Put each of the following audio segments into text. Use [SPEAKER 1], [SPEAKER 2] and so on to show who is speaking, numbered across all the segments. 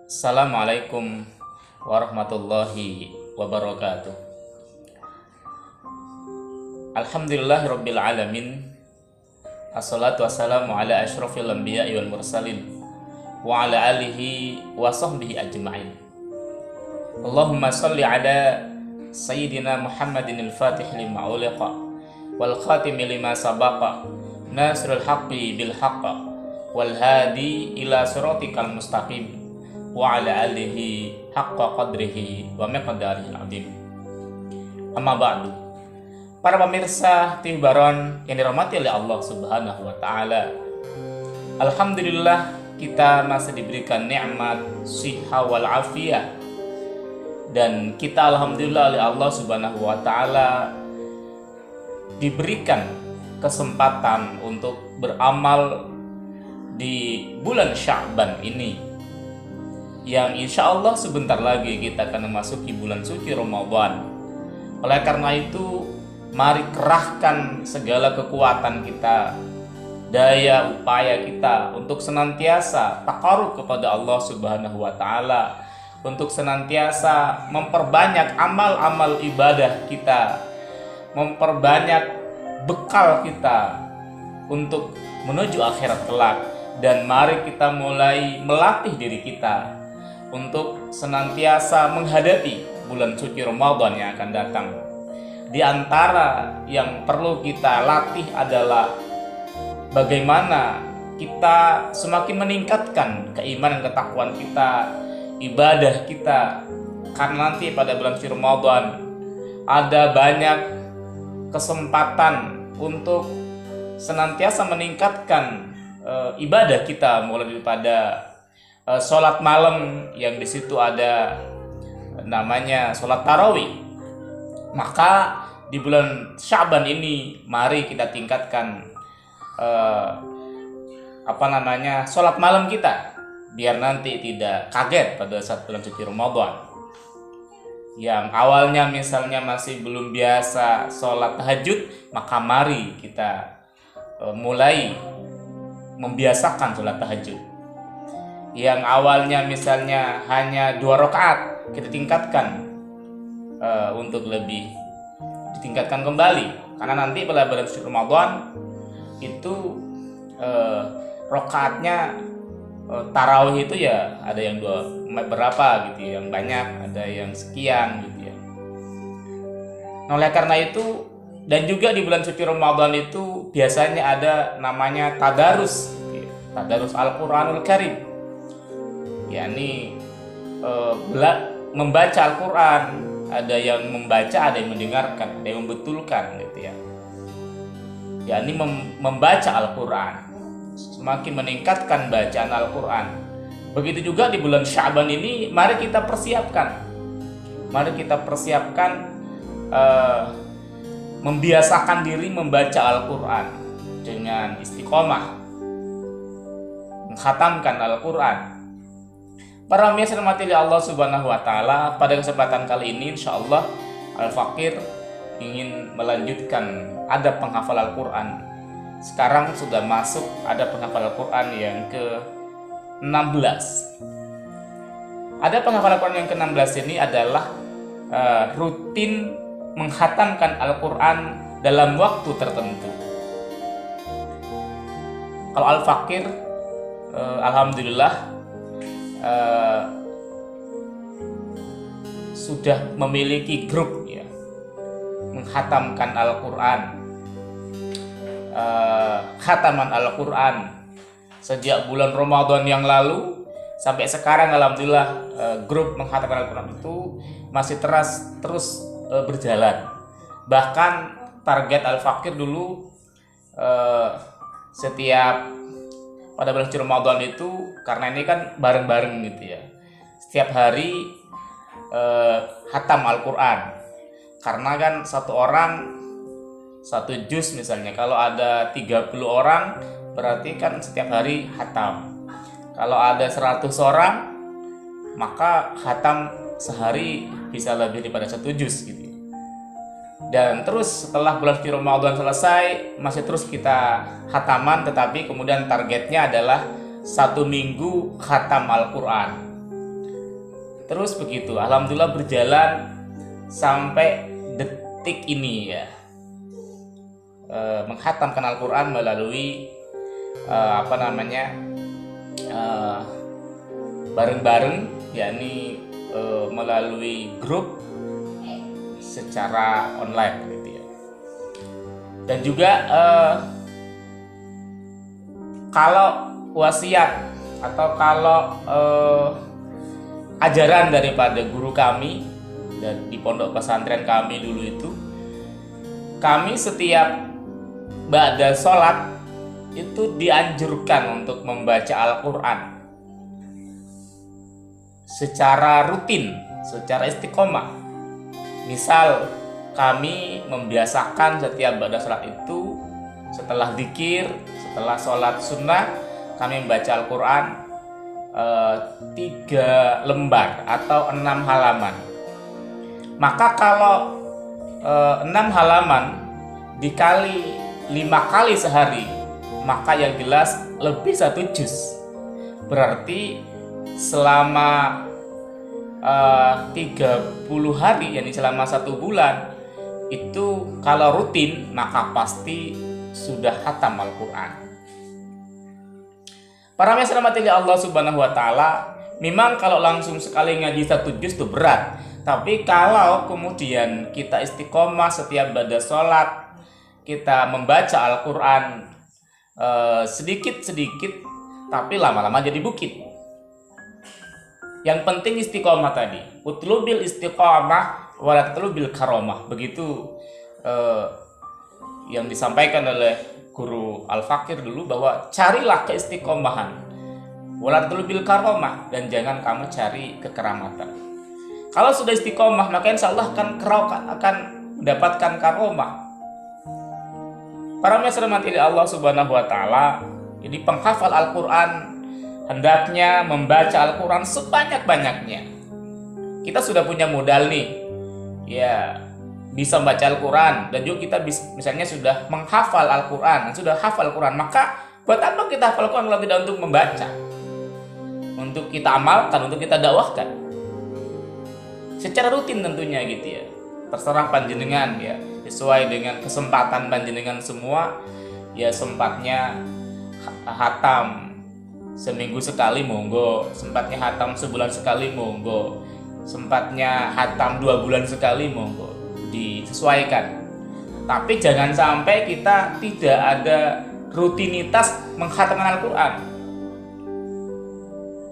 [SPEAKER 1] Assalamualaikum warahmatullahi wabarakatuh. Alhamdulillahirabbil alamin. Assalatu wassalamu ala asyrafil anbiya'i wal mursalin wa ala alihi wa sahbihi ajma'in. Allahumma shalli ala sayyidina Muhammadin al-Fatih lima uliqa wal khatimi lima sabaqa nasrul haqqi bil haqqa wal hadi ila siratikal mustaqim wa ala alihi haqqa qadrihi wa miqdarihil azim. Amma ba'du. Para pemirsa TV Baron yang dirahmati oleh Allah Subhanahu wa taala. Alhamdulillah kita masih diberikan nikmat shihah wal afiyah, dan kita alhamdulillah oleh Allah Subhanahu wa taala diberikan kesempatan untuk beramal di bulan Sya'ban ini, yang insya Allah sebentar lagi kita akan memasuki bulan suci Ramadan. Oleh karena itu, mari kerahkan segala kekuatan kita, daya upaya kita untuk senantiasa takarub kepada Allah Subhanahu wa taala, untuk senantiasa memperbanyak amal-amal ibadah kita, memperbanyak bekal kita untuk menuju akhirat kelak. Dan mari kita mulai melatih diri kita untuk senantiasa menghadapi bulan suci Ramadan yang akan datang. Di antara yang perlu kita latih adalah bagaimana kita semakin meningkatkan keimanan, ketakwaan kita, ibadah kita. Karena nanti pada bulan suci Ramadan ada banyak kesempatan untuk senantiasa meningkatkan ibadah kita, mulai daripada sholat malam yang di situ ada namanya sholat tarawih. Maka di bulan Sya'ban ini mari kita tingkatkan sholat malam kita, biar nanti tidak kaget pada saat bulan suci Ramadan. Yang awalnya misalnya masih belum biasa sholat tahajud, maka mari kita mulai membiasakan sholat tahajud. Yang awalnya misalnya hanya 2 rakaat, kita tingkatkan untuk lebih ditingkatkan kembali, karena nanti pada bulan suci Ramadan itu rakaatnya tarawih itu ya ada yang berapa gitu, yang banyak, ada yang sekian gitu ya. Nah, oleh karena itu, dan juga di bulan suci Ramadan itu biasanya ada namanya tadarus, gitu ya. Tadarus Al-Quranul Karim, yakni membaca Al-Quran. Ada yang membaca, ada yang mendengarkan, ada yang membetulkan gitu ya. Yakni membaca Al-Quran, semakin meningkatkan bacaan Al-Quran. Begitu juga di bulan Sya'ban ini, mari kita persiapkan. Mari kita persiapkan membiasakan diri membaca Al-Quran dengan istiqomah, mengkhatamkan Al-Quran. Para pemirsa rahmati Allah Subhanahu wa taala, pada kesempatan kali ini insyaallah Al-Fakir ingin melanjutkan adab penghafal Al-Quran. Sekarang sudah masuk adab penghafal Al-Quran yang ke-16. Adab penghafal Al-Quran yang ke-16 ini adalah rutin menghatamkan Al-Quran dalam waktu tertentu. Kalau Al-Fakir alhamdulillah sudah memiliki grup ya, menghatamkan Al-Quran, khataman Al-Quran sejak bulan Ramadan yang lalu sampai sekarang. Alhamdulillah grup menghatamkan Al-Quran itu masih terus berjalan. Bahkan target Al-Fakir dulu setiap pada bulan suci Ramadan itu, karena ini kan bareng-bareng gitu ya, setiap hari khatam Al-Quran. Karena kan satu orang satu juz misalnya. Kalau ada 30 orang berarti kan setiap hari khatam. Kalau ada 100 orang maka khatam sehari bisa lebih daripada satu juz gitu. Dan terus setelah bulan suci Ramadan selesai masih terus kita khataman, tetapi kemudian targetnya adalah 1 minggu khatam Al-Quran. Terus begitu, alhamdulillah berjalan sampai detik ini ya. Menghatamkan Al-Quran melalui bareng-bareng, yakni melalui grup secara online gitu ya. Dan juga kalau wasiat atau kalau ajaran daripada guru kami dan di pondok pesantren kami dulu itu, kami setiap ba'da sholat itu dianjurkan untuk membaca Al-Quran secara rutin, secara istiqomah. Misal kami membiasakan setiap ba'da sholat itu setelah zikir, setelah sholat sunnah, kami membaca Al-Quran 3 lembar atau 6 halaman. Maka kalau 6 halaman dikali 5 kali sehari, maka yang jelas lebih 1 juz. Berarti selama 30 hari, yakni selama 1 bulan itu kalau rutin maka pasti sudah khatam Al-Quran. Para rahmati Allah Subhanahu wa taala, memang kalau langsung sekali ngaji 1 juz itu berat. Tapi kalau kemudian kita istiqomah setiap ba'da sholat kita membaca Al-Quran sedikit-sedikit, tapi lama-lama jadi bukit. Yang penting istiqomah tadi. Utlubil istiqomah wala tatlubil karomah. Begitu yang disampaikan oleh guru Al-Fakir dulu, bahwa carilah keistiqomahan wala tatlubil karomah, dan jangan kamu cari kekeramatan. Kalau sudah istiqomah maka insya Allah akan mendapatkan karomah. Para rahmati Allah Subhanahu wa taala, jadi penghafal Al-Quran hendaknya membaca Al-Quran sebanyak-banyaknya. Kita sudah punya modal nih, ya bisa membaca Al-Quran, dan juga kita misalnya sudah menghafal Al-Quran, sudah hafal Al-Quran, maka buat apa kita hafal Al-Quran kalau tidak untuk membaca, untuk kita amalkan, untuk kita dakwahkan secara rutin tentunya gitu ya. Terserah panjenengan ya, sesuai dengan kesempatan panjenengan semua ya. Sempatnya hatam seminggu sekali monggo, sempatnya hatam sebulan sekali monggo, sempatnya hatam 2 bulan sekali monggo, disesuaikan. Tapi jangan sampai kita tidak ada rutinitas menghatamkan Al-Quran,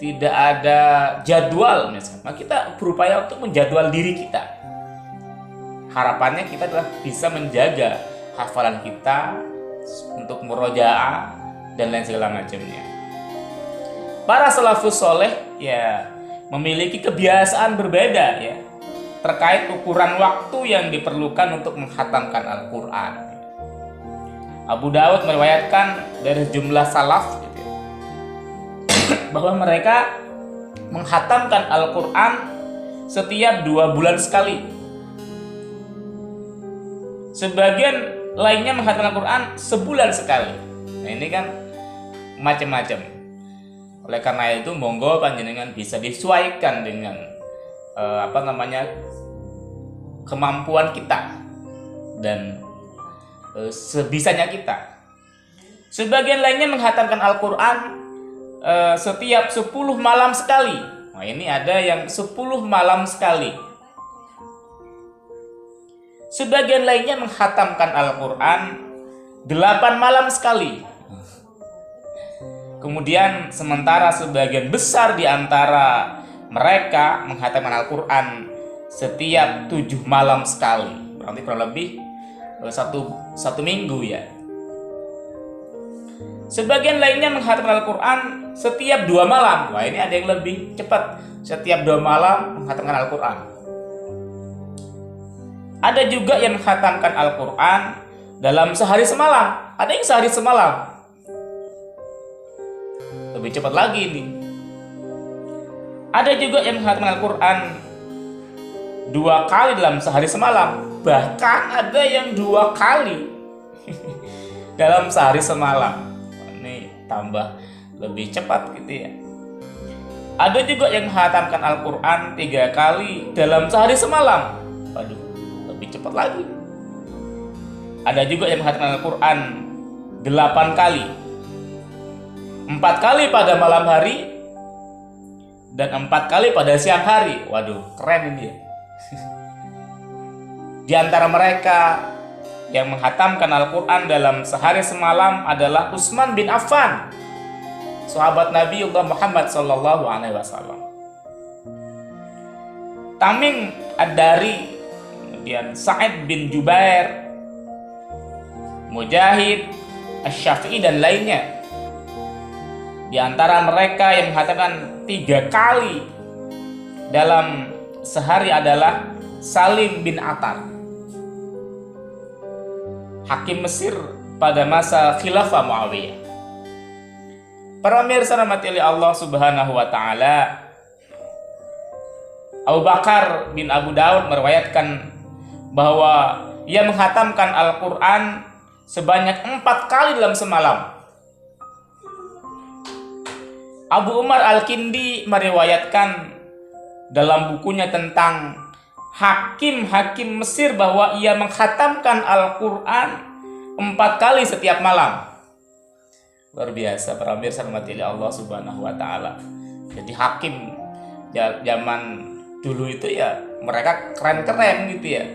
[SPEAKER 1] tidak ada jadwal misalnya. Kita berupaya untuk menjadwal diri kita. Harapannya kita adalah bisa menjaga hafalan kita untuk murojaah dan lain segala macamnya. Para salafus soleh ya memiliki kebiasaan berbeda ya terkait ukuran waktu yang diperlukan untuk menghatamkan Al-Quran. Abu Dawud meriwayatkan dari jumlah salaf gitu ya, bahwa mereka menghatamkan Al-Quran setiap 2 bulan sekali. Sebagian lainnya menghatamkan Al-Quran sebulan sekali. Nah ini kan macam-macam. Oleh karena itu monggo panjenengan bisa disesuaikan dengan kemampuan kita dan sebisanya kita. Sebagian lainnya menghatamkan Al-Quran setiap 10 malam sekali. Nah ini ada yang 10 malam sekali. Sebagian lainnya menghatamkan Al-Quran 8 malam sekali. Kemudian sementara sebagian besar di antara mereka menghatamkan Al-Quran setiap 7 malam sekali. Berarti kurang lebih satu minggu ya. Sebagian lainnya menghatamkan Al-Quran setiap 2 malam. Wah ini ada yang lebih cepat, setiap 2 malam menghatamkan Al-Quran. Ada juga yang menghatamkan Al-Quran dalam sehari semalam. Ada yang sehari semalam. Lebih cepat lagi ini. Ada juga yang menghatamkan Al-Quran 2 kali dalam sehari semalam. Bahkan ada yang 2 kali dalam sehari semalam. Ini tambah lebih cepat gitu ya. Ada juga yang menghatamkan Al-Quran 3 kali dalam sehari semalam. Waduh, lebih cepat lagi. Ada juga yang menghatamkan Al-Quran 8 kali. 4 kali pada malam hari dan 4 kali pada siang hari. Waduh, keren ini ya. Di antara mereka yang menghatamkan Al-Quran dalam sehari semalam adalah Utsman bin Affan, sahabat Nabiullah Muhammad sallallahu alaihi wasallam. Tamim Ad-Dari, kemudian Sa'id bin Jubair, Mujahid, Asy-Syafi'i dan lainnya. Di antara mereka yang menghatamkan 3 kali dalam sehari adalah Salim bin Atar, hakim Mesir pada masa khilafah Muawiyah. Para pemirsa rahmati Allah Subhanahu wa taala, Abu Bakar bin Abu Daud meriwayatkan bahwa ia menghatamkan Al-Quran sebanyak 4 kali dalam semalam. Abu Umar Al-Kindi meriwayatkan dalam bukunya tentang hakim-hakim Mesir bahwa ia menghatamkan Al-Quran 4 kali setiap malam. Luar biasa para pemirsa rahmati Allah Subhanahu wa taala. Jadi hakim zaman dulu itu ya mereka keren-keren gitu ya.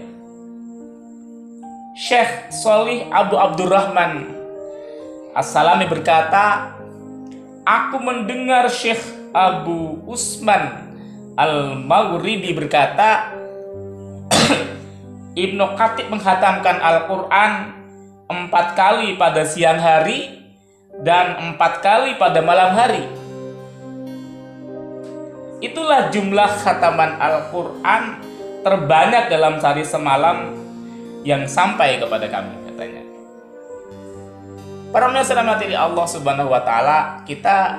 [SPEAKER 1] Syekh Sholih Abu Abdurrahman As-Salami berkata, aku mendengar Syekh Abu Utsman Al-Maghribi berkata, Ibnu Khatib menghatamkan Al-Quran 4 kali pada siang hari dan 4 kali pada malam hari. Itulah jumlah khataman Al-Quran terbanyak dalam sehari semalam yang sampai kepada kami, katanya. Para pemirsa rahmati Allah Subhanahu wa taala, kita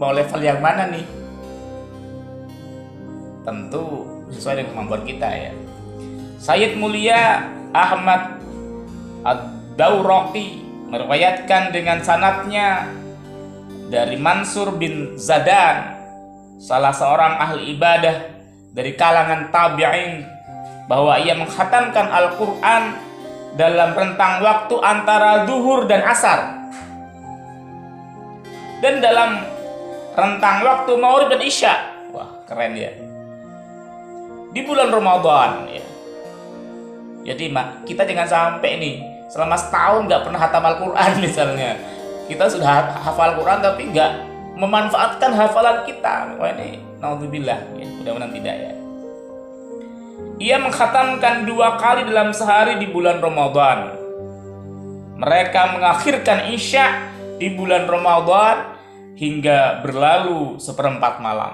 [SPEAKER 1] mau level yang mana nih? Tentu sesuai dengan kemampuan kita ya. Sayyid Mulia Ahmad Ad-Dawraqi meriwayatkan dengan sanadnya dari Mansur bin Zadan, salah seorang ahli ibadah dari kalangan tabi'in, bahwa ia menghatamkan Al-Quran dalam rentang waktu antara zuhur dan asar, dan dalam rentang waktu maghrib dan isya. Wah, keren ya. Di bulan Ramadan ya. Jadi kita jangan sampai nih selama setahun nggak pernah hatam Al-Quran misalnya. Kita sudah hafal Al-Quran tapi nggak memanfaatkan hafalan kita. Wah, ini naudzubillah ya, mudah-mudahan tidak ya. Ia menghatamkan 2 kali dalam sehari di bulan Ramadan. Mereka mengakhirkan isya di bulan Ramadan hingga berlalu 1/4 malam.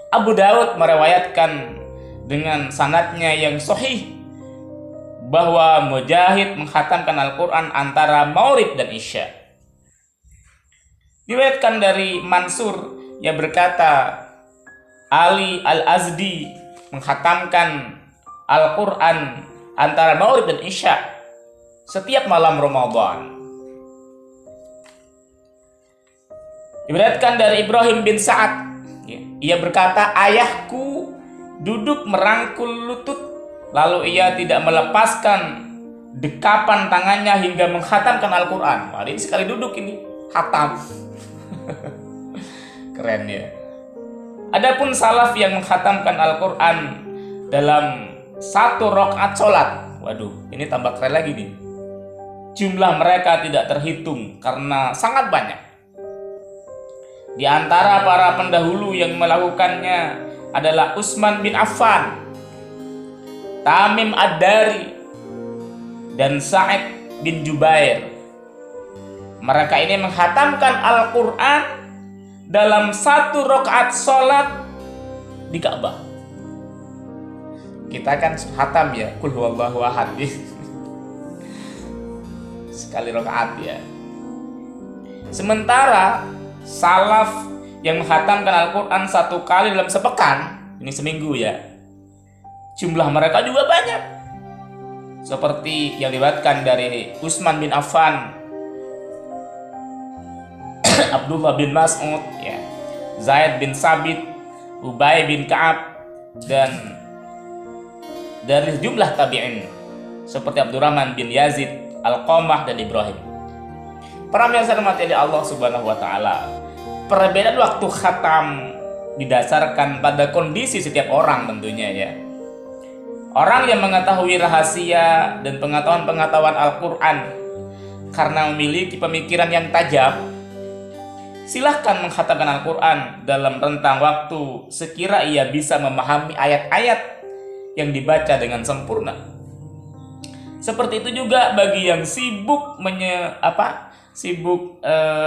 [SPEAKER 1] Abu Daud meriwayatkan dengan sanadnya yang sahih bahwa Mujahid menghatamkan Al-Quran antara maghrib dan isya. Diriwayatkan dari Mansur yang berkata, Ali Al-Azdi menghatamkan Al-Quran antara maghrib dan isya setiap malam Ramadan. Diriwayatkan dari Ibrahim bin Sa'ad, ia berkata, ayahku duduk merangkul lutut, lalu ia tidak melepaskan dekapan tangannya hingga menghatamkan Al-Quran. Wah, ini sekali duduk ini hatam. Keren ya. Adapun salaf yang menghatamkan Al-Quran dalam 1 rakaat sholat, waduh, ini tambah keren lagi nih. Jumlah mereka tidak terhitung karena sangat banyak. Di antara para pendahulu yang melakukannya adalah Utsman bin Affan, Tamim Ad-Dari, dan Sa'id bin Jubair. Mereka ini menghatamkan Al-Quran dalam 1 rakaat sholat di Ka'bah. Kita kan hatam ya, Qul huwallahu ahad. sekali rakaat ya. Sementara salaf yang menghatamkan Al-Quran 1 kali dalam sepekan, ini seminggu ya, jumlah mereka juga banyak. Seperti yang diriwayatkan dari Utsman bin Affan, Abdullah bin Mas'ud ya, Zaid bin Sabit, Ubay bin Ka'ab, dan dari jumlah tabi'in seperti Abdurrahman bin Yazid, Alqamah, dan Ibrahim. Para pemirsa rahmati Allah Subhanahu wa taala, perbedaan waktu khatam didasarkan pada kondisi setiap orang tentunya ya. Orang yang mengetahui rahasia dan pengetahuan Al-Quran karena memiliki pemikiran yang tajam, silahkan menghatamkan Al-Quran dalam rentang waktu sekira ia bisa memahami ayat-ayat yang dibaca dengan sempurna. Seperti itu juga bagi yang sibuk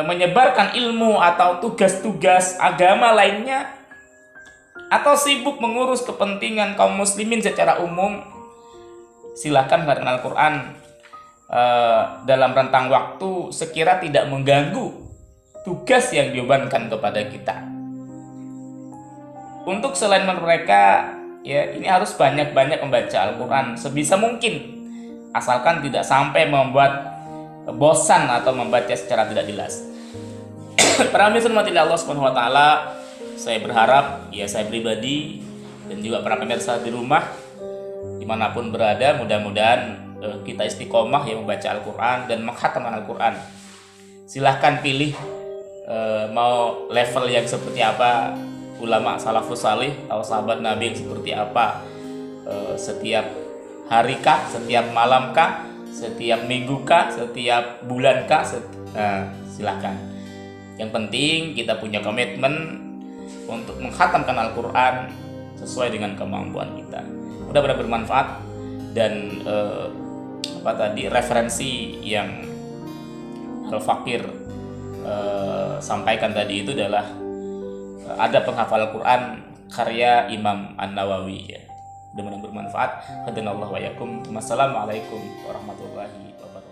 [SPEAKER 1] menyebarkan ilmu atau tugas-tugas agama lainnya, atau sibuk mengurus kepentingan kaum muslimin secara umum, silakan menghatamkan Al-Quran dalam rentang waktu sekira tidak mengganggu tugas yang dibebankan kepada kita. Untuk selain mereka ya, ini harus banyak-banyak membaca Al-Quran sebisa mungkin, asalkan tidak sampai membuat bosan atau membaca secara tidak jelas. Para pemirsa Allah Subhanahu wa taala, saya berharap ya, saya pribadi dan juga para pemirsa di rumah dimanapun berada, mudah-mudahan kita istiqomah yang membaca Al-Quran dan menghatamkan Al-Quran. Silahkan pilih mau level yang seperti apa, ulama salafus salih atau sahabat Nabi yang seperti apa, setiap hari kah, setiap malam kah, setiap minggu kah, setiap bulan kah, silahkan. Yang penting kita punya komitmen untuk menghatamkan Al-Quran sesuai dengan kemampuan kita. Mudah-mudahan bermanfaat. Dan referensi yang Al-Fakir sampaikan tadi itu adalah ada penghafal Al-Quran karya Imam An-Nawawi ya. Mudah-mudahan bermanfaat. Hadanallahu wa iyyakum. Wassalamualaikum warahmatullahi wabarakatuh.